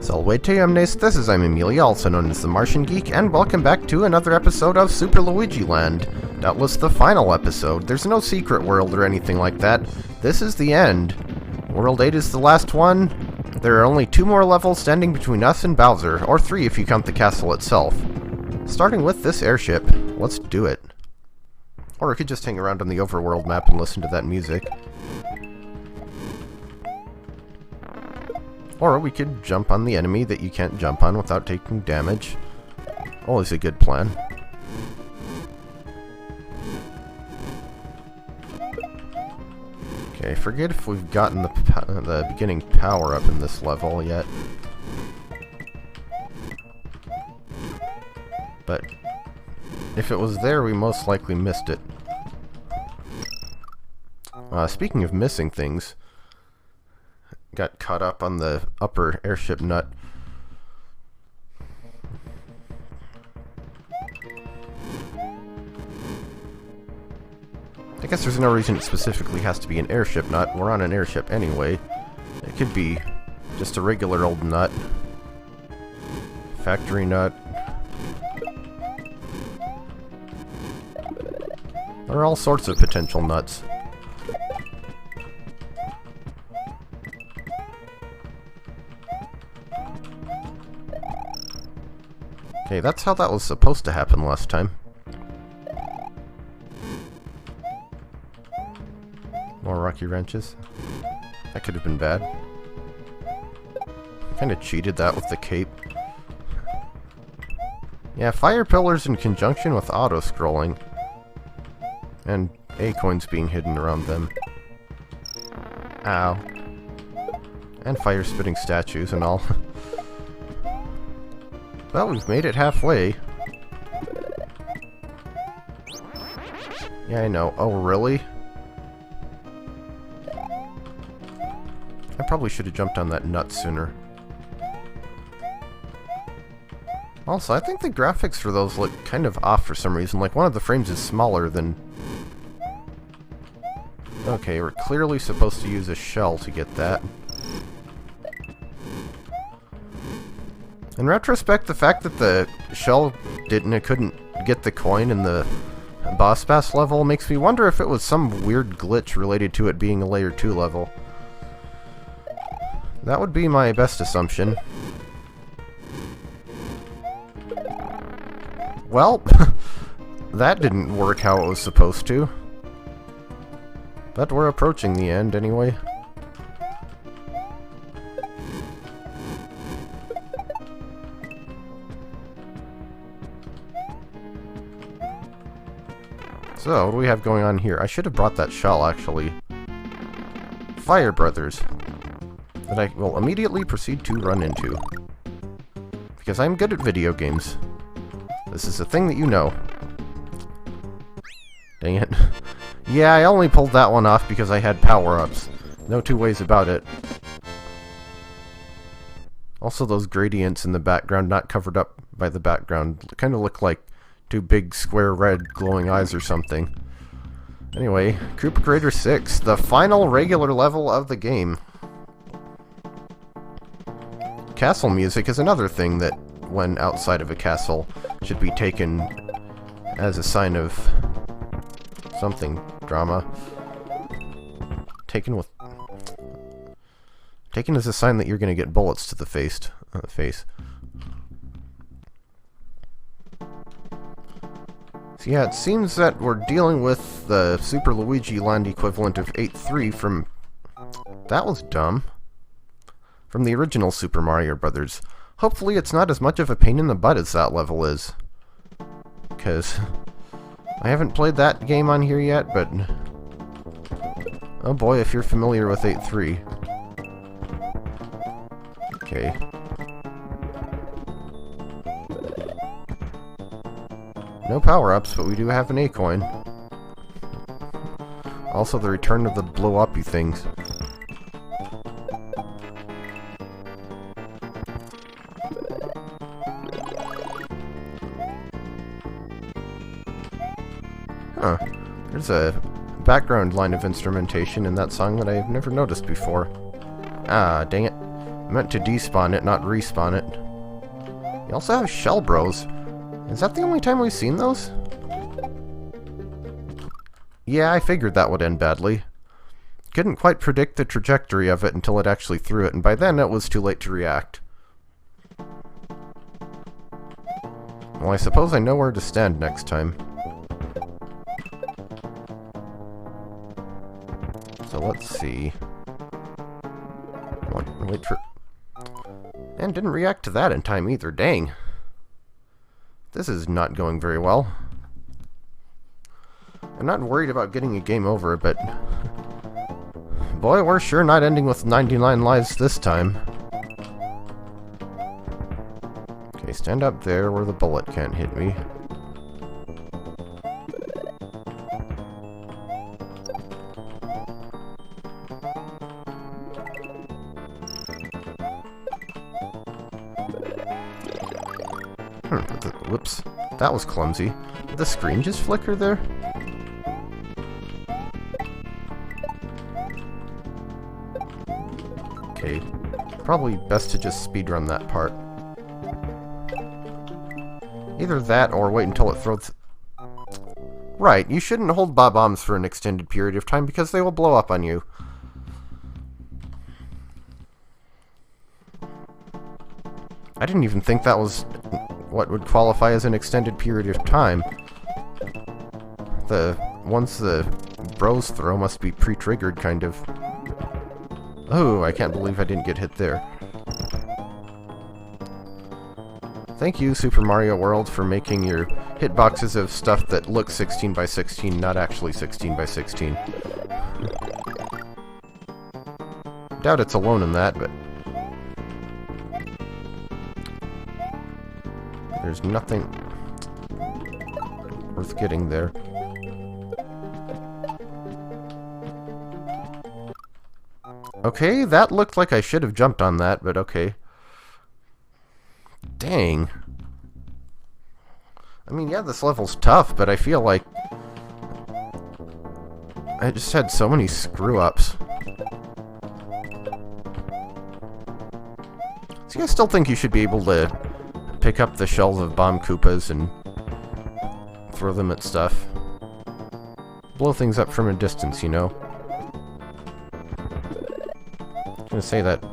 Salvete omnes, this is imamelia, also known as TheMartianGeek, and welcome back to another episode of Super Luigi Land. Doubtless the final episode. There's no secret world or anything like that. This is the end. World 8 is the last one. There are only 2 more levels standing between us and Bowser, or 3 if you count the castle itself. Starting with this airship. Let's do it. Or we could just hang around on the overworld map and listen to that music. Or we could jump on the enemy that you can't jump on without taking damage. Always a good plan. Okay, forget if we've gotten the beginning power up in this level yet. But if it was there, we most likely missed it. Speaking of missing things, got caught up on the upper airship nut. I guess there's no reason it specifically has to be an airship nut. We're on an airship anyway. It could be just a regular old nut. Factory nut. There are all sorts of potential nuts. Okay, that's how that was supposed to happen last time. More rocky wrenches. That could have been bad. Kinda cheated that with the cape. Yeah, fire pillars in conjunction with auto-scrolling. And A-coins being hidden around them. Ow. And fire-spitting statues and all. Well, we've made it halfway. Yeah, I know. Oh, really? I probably should have jumped on that nut sooner. Also, I think the graphics for those look kind of off for some reason. Like, one of the frames is smaller than... Okay, we're clearly supposed to use a shell to get that. In retrospect, the fact that the shell couldn't get the coin in the boss bass level makes me wonder if it was some weird glitch related to it being a layer 2 level. That would be my best assumption. Well, that didn't work how it was supposed to. But we're approaching the end anyway. So, what do we have going on here? I should have brought that shell, actually. Fire Brothers. That I will immediately proceed to run into. Because I'm good at video games. This is a thing that you know. Dang it. Yeah, I only pulled that one off because I had power-ups. No two ways about it. Also, those gradients in the background, not covered up by the background, kind of look like 2 big square red glowing eyes or something. Anyway, Koopa Crater 6, the final regular level of the game. Castle music is another thing that, when outside of a castle, should be taken as a sign of something. Drama. Taken as a sign that you're going to get bullets to the face. So yeah, it seems that we're dealing with the Super Luigi Land equivalent of 8.3 from... That was dumb. From the original Super Mario Bros. Hopefully it's not as much of a pain in the butt as that level is. Because I haven't played that game on here yet, but... Oh boy, if you're familiar with 8.3. Okay. No power-ups, but we do have an A-coin. Also, the return of the blow-uppy things. Huh. There's a background line of instrumentation in that song that I've never noticed before. Ah, dang it. meant to despawn it, not respawn it. You also have shell bros. Is that the only time we've seen those? Yeah, I figured that would end badly. Couldn't quite predict the trajectory of it until it actually threw it, and by then it was too late to react. Well, I suppose I know where to stand next time. So let's see. Wait for... And didn't react to that in time either, dang. This is not going very well. I'm not worried about getting a game over, but... boy, we're sure not ending with 99 lives this time. Okay, stand up there where the bullet can't hit me. Whoops. That was clumsy. Did the screen just flicker there? Okay. Probably best to just speedrun that part. Either that or wait until it throws... Right, you shouldn't hold bob-ombs for an extended period of time because they will blow up on you. I didn't even think that was what would qualify as an extended period of time. Once the bros throw must be pre-triggered, kind of. Oh, I can't believe I didn't get hit there. Thank you, Super Mario World, for making your hitboxes of stuff that looks 16 by 16, not actually 16 by 16. Doubt it's alone in that, but... there's nothing worth getting there. Okay, that looked like I should have jumped on that, but okay. Dang. I mean, yeah, this level's tough, but I feel like I just had so many screw-ups. See, I still think you should be able to pick up the shells of bomb Koopas and throw them at stuff. Blow things up from a distance, you know. I'm gonna say that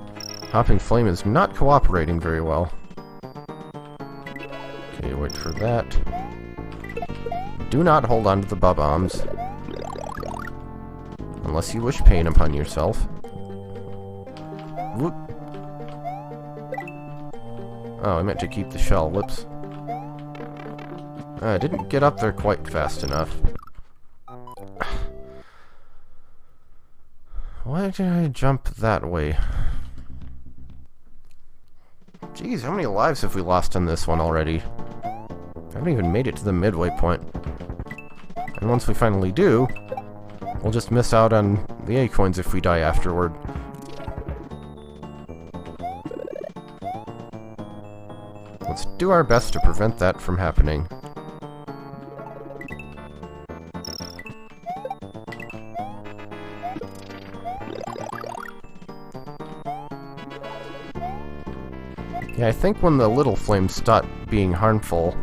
Hopping Flame is not cooperating very well. Okay, wait for that. Do not hold on to the bob-ombs. Unless you wish pain upon yourself. Whoop. Oh, I meant to keep the shell. Whoops. I didn't get up there quite fast enough. Why did I jump that way? Jeez, how many lives have we lost on this one already? I haven't even made it to the midway point. And once we finally do, we'll just miss out on the A-coins if we die afterward. Let's do our best to prevent that from happening. Yeah, I think when the little flames stop being harmful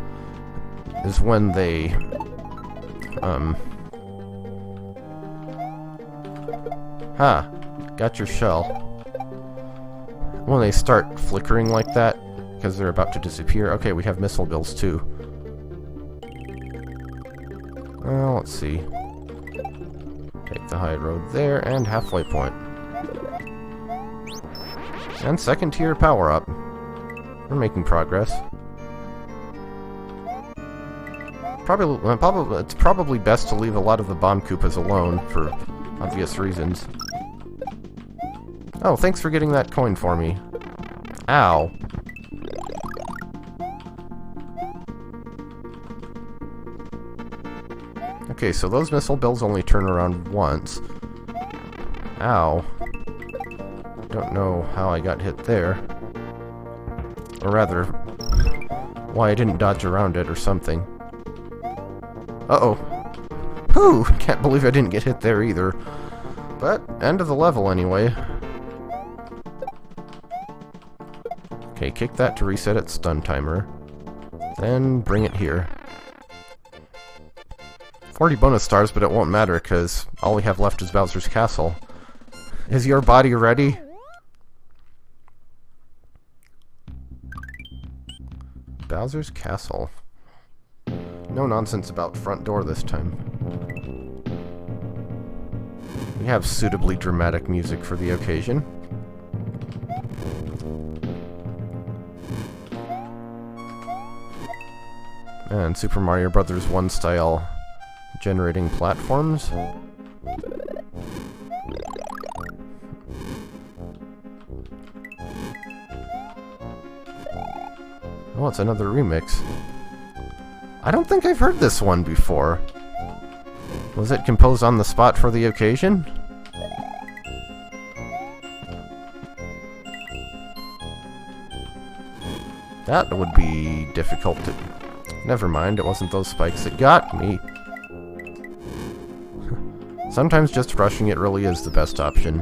is when they, got your shell. When they start flickering like that, because they're about to disappear. Okay, we have missile bills too. Well, let's see. Take the high road there, and halfway point. And second tier power-up. We're making progress. It's probably best to leave a lot of the bomb Koopas alone, for obvious reasons. Oh, thanks for getting that coin for me. Ow. Okay, so those missile bills only turn around once. Ow. Don't know how I got hit there. Or rather, why I didn't dodge around it or something. Uh-oh. Whew! Can't believe I didn't get hit there either. But, end of the level anyway. Okay, kick that to reset its stun timer. Then bring it here. 40 bonus stars, but it won't matter because all we have left is Bowser's Castle. Is your body ready? Bowser's Castle. No nonsense about front door this time. We have suitably dramatic music for the occasion. And Super Mario Bros. 1 style generating platforms. Oh, it's another remix. I don't think I've heard this one before. Was it composed on the spot for the occasion? That would be difficult to... Never mind, it wasn't those spikes that got me. Sometimes just rushing it really is the best option.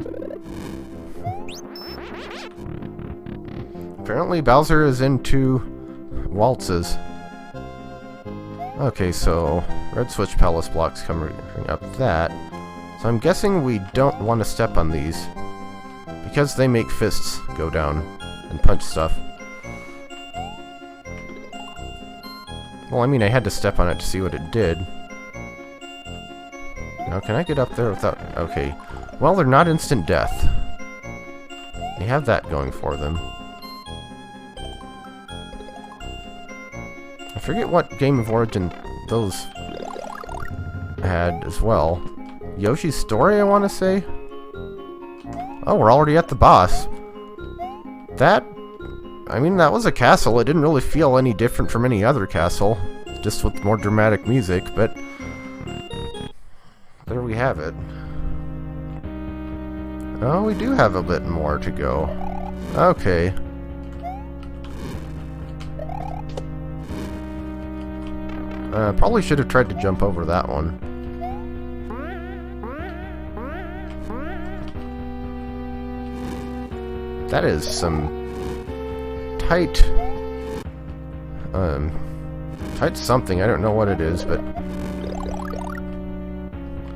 Apparently Bowser is into waltzes. Okay, so red switch palace blocks coming up that. So I'm guessing we don't want to step on these because they make fists go down and punch stuff. Well, I mean, I had to step on it to see what it did. Now, can I get up there without... Okay. Well, they're not instant death. They have that going for them. I forget what Game of Origin those had as well. Yoshi's Story, I want to say? Oh, we're already at the boss. That... I mean, that was a castle. It didn't really feel any different from any other castle. Just with more dramatic music, but... there we have it. Oh, we do have a bit more to go. Okay. Probably should have tried to jump over that one. That is some tight something. I don't know what it is, but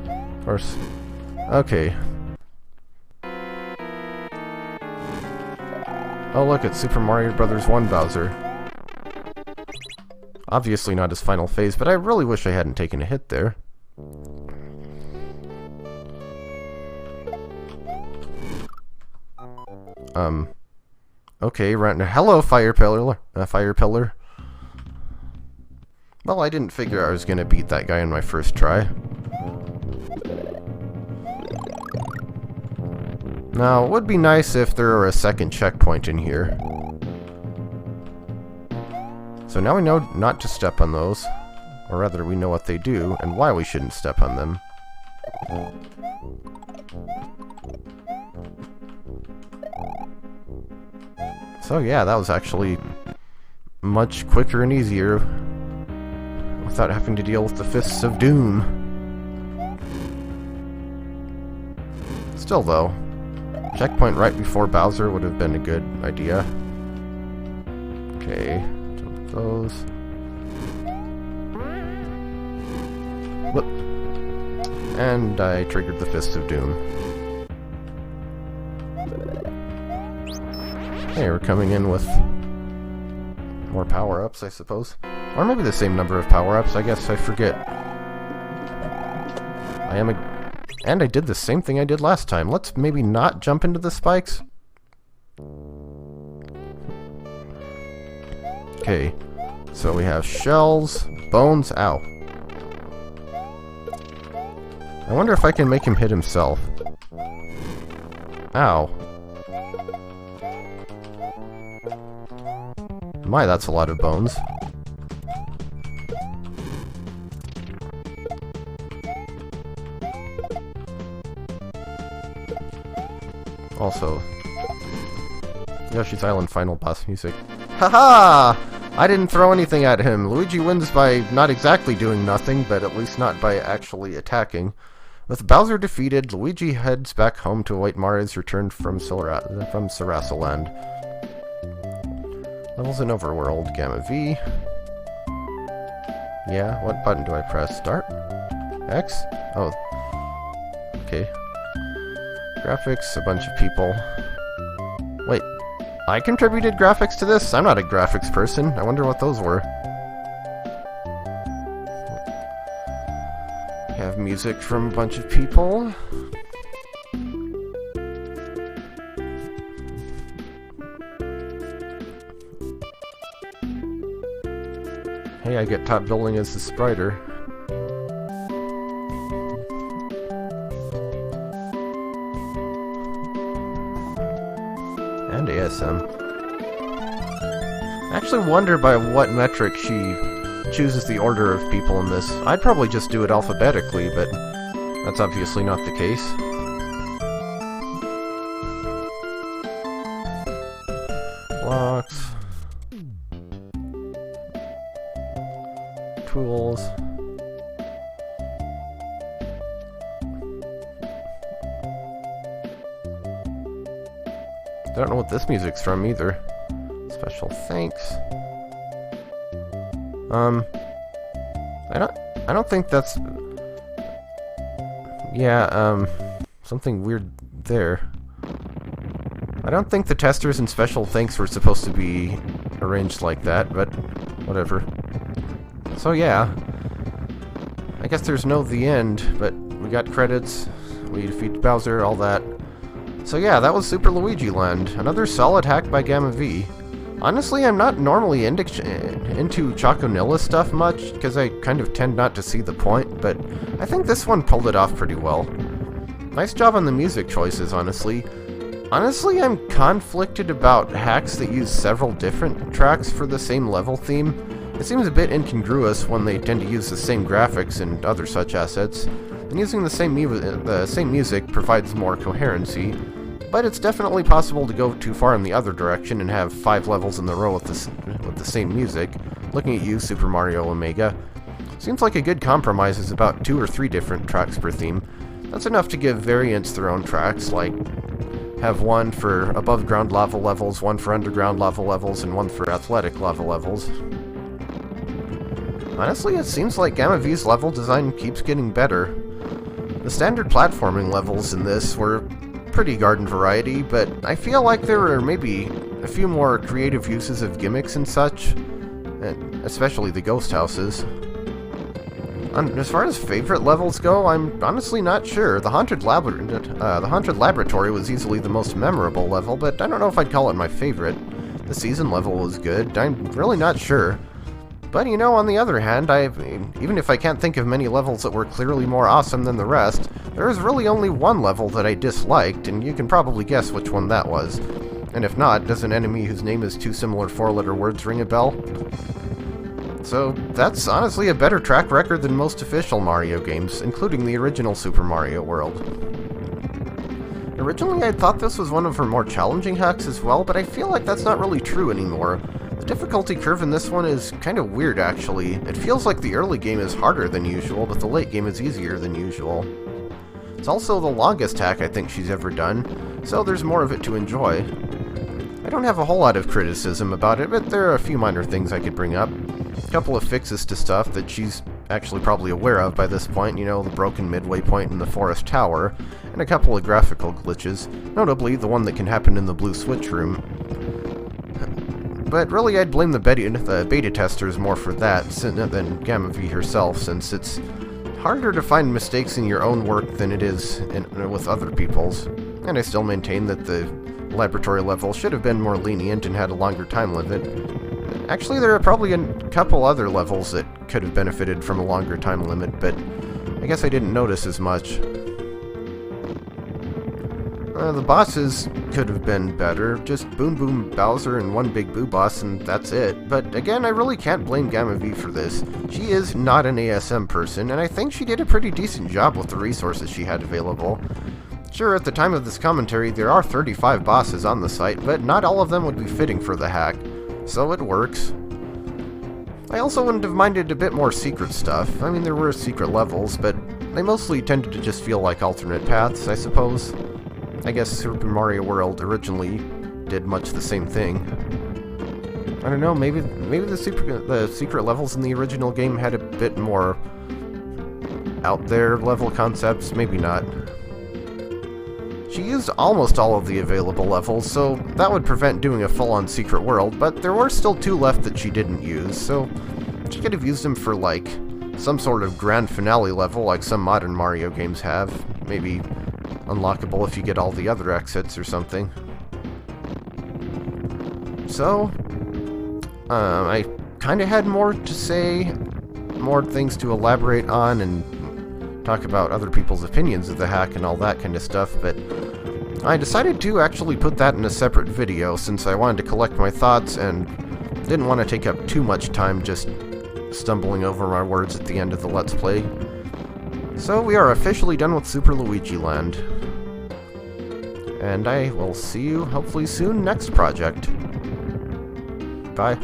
of course. Okay. Oh look, it's Super Mario Bros. 1 Bowser. Obviously not his final phase, but I really wish I hadn't taken a hit there. Okay, right now. Hello, fire pillar. Fire pillar. Well, I didn't figure I was gonna beat that guy in my first try. Now, it would be nice if there were a second checkpoint in here. So now we know not to step on those. Or rather, we know what they do and why we shouldn't step on them. So yeah, that was actually much quicker and easier without having to deal with the Fists of Doom. Still though, checkpoint right before Bowser would have been a good idea. Okay, jump those. Whoop. And I triggered the Fists of Doom. Hey, we're coming in with more power-ups, I suppose. Or maybe the same number of power-ups, I guess I forget. And I did the same thing I did last time. Let's maybe not jump into the spikes. Okay, so we have shells, bones, ow. I wonder if I can make him hit himself. Ow. My, that's a lot of bones. Also, Yoshi's Island final boss music. Haha! I didn't throw anything at him. Luigi wins by not exactly doing nothing, but at least not by actually attacking. With Bowser defeated, Luigi heads back home to await Mario's return from Sarasaland. Levels in Overworld, Gamma V. Yeah, what button do I press? Start? X? Oh. Okay. Graphics, a bunch of people. Wait, I contributed graphics to this? I'm not a graphics person. I wonder what those were. We have music from a bunch of people. Hey, I get top billing as the spriter. And ASM. I actually wonder by what metric she chooses the order of people in this. I'd probably just do it alphabetically, but that's obviously not the case. Blocks. Tools. Don't know what this music's from either. Special thanks. I don't think that's... Yeah, something weird there. I don't think the testers and special thanks were supposed to be arranged like that, but whatever. So yeah, I guess there's no the end, but we got credits, we defeat Bowser, all that. So yeah, that was Super Luigi Land, another solid hack by Gamma V. Honestly, I'm not normally into choconilla stuff much, because I kind of tend not to see the point, but I think this one pulled it off pretty well. Nice job on the music choices, honestly. Honestly, I'm conflicted about hacks that use several different tracks for the same level theme. It seems a bit incongruous when they tend to use the same graphics and other such assets, and using the same music provides more coherency, but it's definitely possible to go too far in the other direction and have 5 levels in a row with the same music. Looking at you, Super Mario Omega. Seems like a good compromise is about 2 or 3 different tracks per theme. That's enough to give variants their own tracks, like have one for above ground lava levels, one for underground lava levels, and one for athletic lava levels. Honestly, it seems like Gamma V's level design keeps getting better. The standard platforming levels in this were pretty garden variety, but I feel like there were maybe a few more creative uses of gimmicks and such, and especially the ghost houses. As far as favorite levels go, I'm honestly not sure. The Haunted Laboratory was easily the most memorable level, but I don't know if I'd call it my favorite. The season level was good. I'm really not sure. But, you know, on the other hand, even if I can't think of many levels that were clearly more awesome than the rest, there is really only one level that I disliked, and you can probably guess which one that was. And if not, does an enemy whose name is 2 similar 4-letter words ring a bell? So, that's honestly a better track record than most official Mario games, including the original Super Mario World. Originally, I thought this was one of her more challenging hacks as well, but I feel like that's not really true anymore. The difficulty curve in this one is kind of weird, actually. It feels like the early game is harder than usual, but the late game is easier than usual. It's also the longest hack I think she's ever done, so there's more of it to enjoy. I don't have a whole lot of criticism about it, but there are a few minor things I could bring up. A couple of fixes to stuff that she's actually probably aware of by this point, you know, the broken midway point in the forest tower, and a couple of graphical glitches, notably the one that can happen in the blue switch room. But really, I'd blame the beta testers more for that than Gamma V herself, since it's harder to find mistakes in your own work than it is with other people's. And I still maintain that the laboratory level should have been more lenient and had a longer time limit. Actually, there are probably a couple other levels that could have benefited from a longer time limit, but I guess I didn't notice as much. The bosses could have been better, just Boom Boom Bowser and one big Boo boss and that's it. But again, I really can't blame Gamma V for this. She is not an ASM person, and I think she did a pretty decent job with the resources she had available. Sure, at the time of this commentary, there are 35 bosses on the site, but not all of them would be fitting for the hack, so it works. I also wouldn't have minded a bit more secret stuff. I mean, there were secret levels, but they mostly tended to just feel like alternate paths, I suppose. I guess Super Mario World originally did much the same thing. I don't know, maybe the secret levels in the original game had a bit more out there level concepts, maybe not. She used almost all of the available levels, so that would prevent doing a full-on secret world, but there were still 2 left that she didn't use, so she could have used them for, like, some sort of grand finale level like some modern Mario games have. Maybe unlockable if you get all the other exits or something. So, I kind of had more to say, more things to elaborate on, and talk about other people's opinions of the hack and all that kind of stuff, but I decided to actually put that in a separate video since I wanted to collect my thoughts and didn't want to take up too much time just stumbling over my words at the end of the Let's Play. So we are officially done with Super Luigi Land. And I will see you hopefully soon next project. Bye.